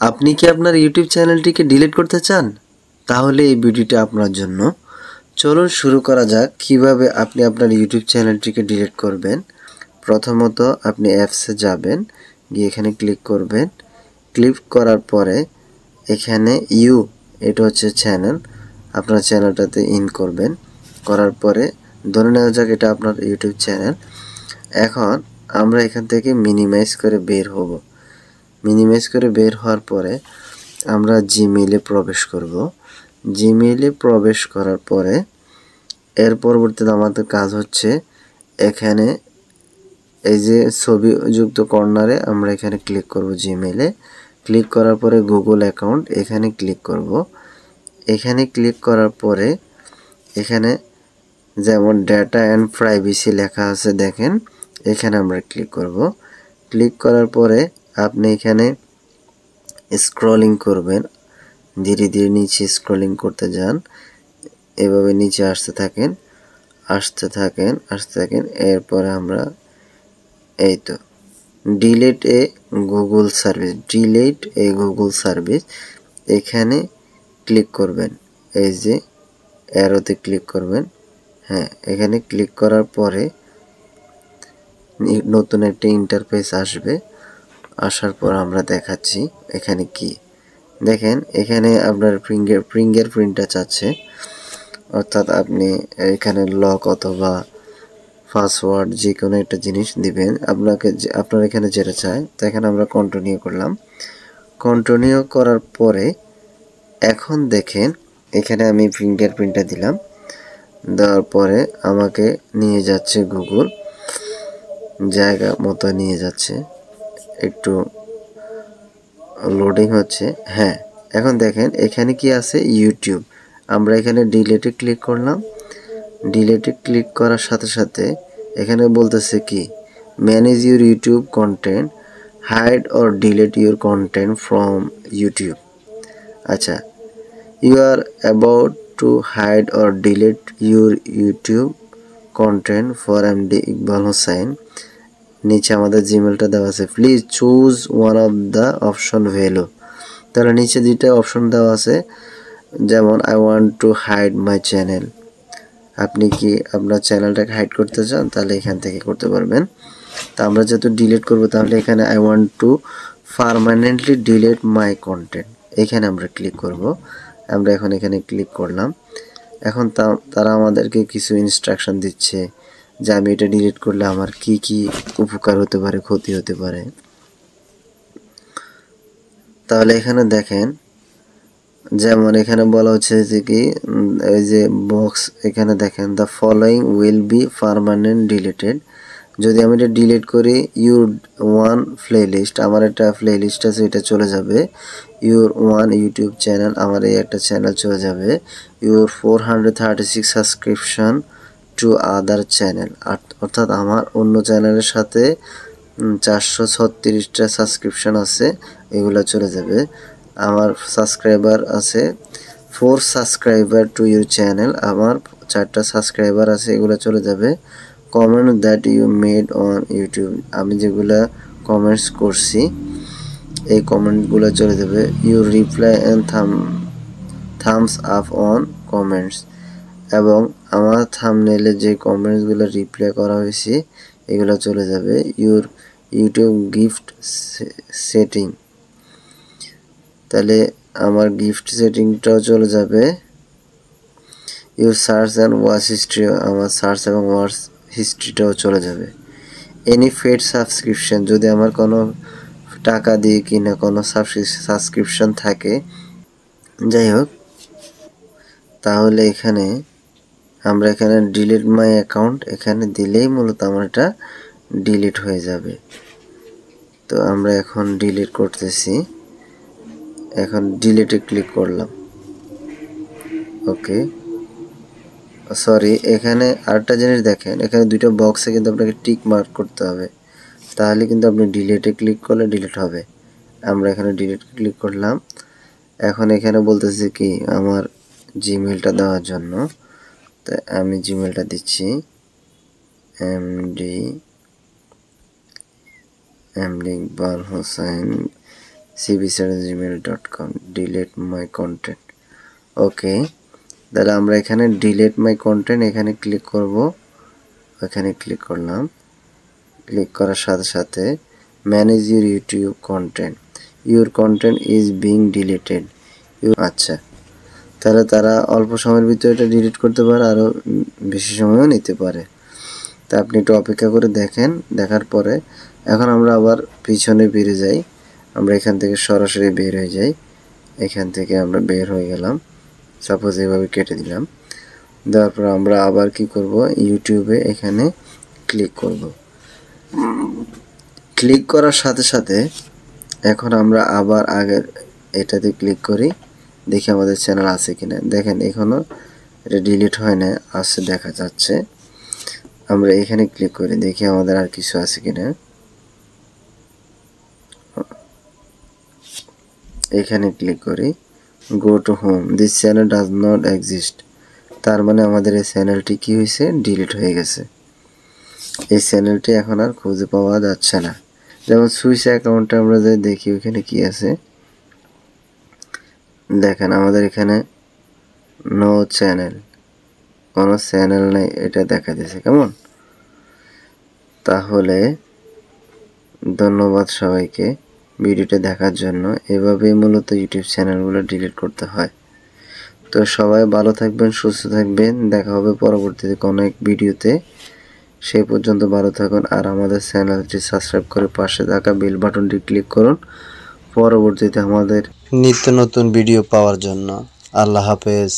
আপনি কি আপনার ইউটিউব চ্যানেলটিকে ডিলিট করতে চান? তাহলে এই ভিডিওটি আপনার জন্য। চলুন শুরু করা যাক কিভাবে আপনি আপনার ইউটিউব চ্যানেলটিকে ডিলিট করবেন। প্রথমত আপনি অ্যাপসে যাবেন, গিয়ে এখানে ক্লিক করবেন। ক্লিক করার পরে এখানে এটা হচ্ছে চ্যানেল, আপনার চ্যানেলটাতে ইন করবেন। করার পরে ধরে নেওয়া যাক এটা আপনার ইউটিউব চ্যানেল। এখন আমরা এখান থেকে মিনিমাইজ করে বের হব। মিনিমাইজ করে বের হওয়ার পরে আমরা জিমেইলে প্রবেশ করব। জিমেইলে প্রবেশ করার পরে এর পরবর্তীতে আমাদের কাজ হচ্ছে এখানে এই যে ছবি যুক্ত কর্নারে আমরা এখানে ক্লিক করব। জিমেইলে ক্লিক করার পরে গুগল অ্যাকাউন্ট এখানে ক্লিক করব। এখানে ক্লিক করার পরে এখানে যেমন ডাটা অ্যান্ড প্রাইভেসি লেখা আছে দেখেন, এখানে আমরা ক্লিক করব। ক্লিক করার পরে আপনি এখানে স্ক্রলিং করবেন, ধীরে ধীরে নিচে স্ক্রলিং করতে যান, এভাবে নিচে আসতে থাকেন। এরপরে আমরা এই তো ডিলিট এ গুগল সার্ভিস এখানে ক্লিক করবেন। এই যে অ্যারোতে ক্লিক করবেন। হ্যাঁ, এখানে ক্লিক করার পরে নতুন একটা ইন্টারফেস আসবে। আসার পর আমরা দেখাচ্ছি এখানে কি দেখেন। এখানে আপনার ফিঙ্গারপ্রিন্টটা চাচ্ছে, অর্থাৎ আপনি এখানে লক অথবা পাসওয়ার্ড যে কোনো একটা জিনিস দিবেন আপনার এখানে যেটা চায়। তো এখানে আমরা কন্টিনিউ করলাম। কন্টিনিউ করার পরে এখন দেখেন এখানে আমি ফিঙ্গারপ্রিন্টটা দিলাম। দেওয়ার পরে আমাকে নিয়ে যাচ্ছে গুগল জায়গা মতো নিয়ে যাচ্ছে, একটু লোডিং হচ্ছে। হ্যাঁ, এখন দেখেন এখানে কি আছে, ইউটিউব। আমরা এখানে ডিলেটে ক্লিক করলাম। ডিলেটে ক্লিক করার সাথে সাথে এখানে বলতেছে কি, manage your YouTube content, hide or delete your content from YouTube. আচ্ছা, you are about to hide or delete your YouTube content for MD Iqbal Hossain. নিচে আমাদের জিমেলটা দেওয়া আছে। Please choose one of the option value. তাহলে নিচে দুইটা অপশন দেওয়া আছে, যেমন I want to hide my channel. আপনি কি আপনার চ্যানেলটাকে হাইড করতে চান, তাহলে এখান থেকে করতে পারবেন। তা আমরা যেহেতু ডিলিট করব, তাহলে এখানে I want two permanently delete my content এখানে আমরা ক্লিক করব। আমরা এখন এখানে ক্লিক করলাম। এখন তারা আমাদেরকে কিছু ইনস্ট্রাকশন দিচ্ছে যে আমি এটা ডিলিট করলে আমার কি কি উপকার হতে পারে, ক্ষতি হতে পারে। তাহলে এখানে দেখেন, যেমন এখানে বলা হচ্ছে যে কি, এই যে বক্স এখানে দেখেন, the following will be permanent deleted. যদি আমি এটা ডিলিট করি, ইউর ওয়ান প্লেলিস্ট, আমার একটা প্লেলিস্ট আছে, এটা চলে যাবে। ইউর ওয়ান ইউটিউব চ্যানেল, আমার এই একটা চ্যানেল চলে যাবে। Your 436 subscription to other channel, অর্থাৎ আমার অন্য চ্যানেলের সাথে 436টা সাবস্ক্রিপশন আছে, এগুলো চলে যাবে। আমার সাবস্ক্রাইবার আছে 4 সাবস্ক্রাইবার টু ইউর চ্যানেল, আমার 4টা সাবস্ক্রাইবার আছে, এগুলো চলে যাবে। Comment that you made on YouTube, আমি যেগুলা কমেন্টস করছি এই কমেন্টগুলো চলে যাবে। You reply and thumbs up on comments, এবং আমার থাম্বনেইলে যে কমেন্টসগুলো রিপ্লাই করা হয়েছে এগুলো চলে যাবে। ইউর ইউটিউব গিফট সেটিং, তাহলে আমার গিফট সেটিংটাও চলে যাবে। Your search and watch history, আমার সার্চ এবং ওয়াচ হিস্ট্রিটাও চলে যাবে। এনি পেড সাবস্ক্রিপশন, যদি আমার কোনো টাকা দিয়ে কিনা কোনো সাবস্ক্রিপশন থাকে, যাই হোক, তাহলে এখানে আমরা এখানে ডিলিট মাই অ্যাকাউন্ট এখানে দিলেই মূলত আমার এটা ডিলিট হয়ে যাবে। তো আমরা এখন ডিলিট করতেছি, এখন ডিলিটে ক্লিক করলাম। ওকে, সরি, এখানে আরেকটা জিনিস দেখেন, এখানে দুইটা বক্সে কিন্তু আপনাকে টিক মার্ক করতে হবে, তাহলে কিন্তু আপনি ডিলিটে ক্লিক করলে ডিলিট হবে। আমরা এখানে ডিলিট ক্লিক করলাম। এখন এখানে বলতেছি কি আমার জিমেলটা দেওয়ার জন্য, তাই আমি জিমেলটা দিচ্ছি MD Iqbal Hossain cbsir@gmail.com delete my content। ওকে, তাহলে আমরা এখানে ডিলিট মাই কন্টেন্ট এখানে ক্লিক করব। এখানে ক্লিক করলাম। ক্লিক করার সাথে সাথে manage your YouTube content, your content is being deleted. আচ্ছা, তাহলে তারা অল্প সময়ের ভিতরে এটা ডিলিট করতে পারে, আরও বেশি সময়ও নিতে পারে। তা আপনি একটু অপেক্ষা করে দেখেন। দেখার পরে এখন আমরা আবার পিছনে ফিরে যাই। আমরা এখান থেকে সরাসরি বের হয়ে যাই। এখান থেকে আমরা বের হয়ে গেলাম, সাপোজ এভাবে কেটে দিলাম। দেওয়ার পর আমরা আবার কি করব, ইউটিউবে এখানে ক্লিক করব। ক্লিক করার সাথে সাথে এখন আমরা আবার আগের এটাতে ক্লিক করি, দেখি আমাদের চ্যানেল আছে কিনা। দেখেন এখনও এটা ডিলিট হয় না, আছে দেখা যাচ্ছে। আমরা এখানে ক্লিক করি, দেখি আমাদের আর কিছু আছে কিনা। এখানে ক্লিক করি, go to home, this channel does not exist. তার মানে আমাদের এই চ্যানেলটি কি হয়েছে, ডিলিট হয়ে গেছে। এই চ্যানেলটি এখন আর খুঁজে পাওয়া যাচ্ছে না। যেমন সুইচ অ্যাকাউন্টে আমরা যে দেখি ওখানে কি আছে, দেখেন আমাদের এখানে নো চ্যানেল, কোনো চ্যানেল নেই, এটা দেখা দিয়েছে। কেমন? তাহলে ধন্যবাদ সবাইকে ভিডিওটা দেখার জন্য। এভাবেই মূলত ইউটিউব চ্যানেলগুলো ডিলিট করতে হয়। তো সবাই ভালো থাকবেন, সুস্থ থাকবেন। দেখা হবে পরবর্তীতে কোনো এক ভিডিওতে। সেই পর্যন্ত ভালো থাকুন, আর আমাদের চ্যানেলটি সাবস্ক্রাইব করে পাশে থাকা বেল বাটনটি ক্লিক করুন পরবর্তীতে আমাদের নিত্য নতুন ভিডিও পাওয়ার জন্য। আল্লাহ হাফেজ।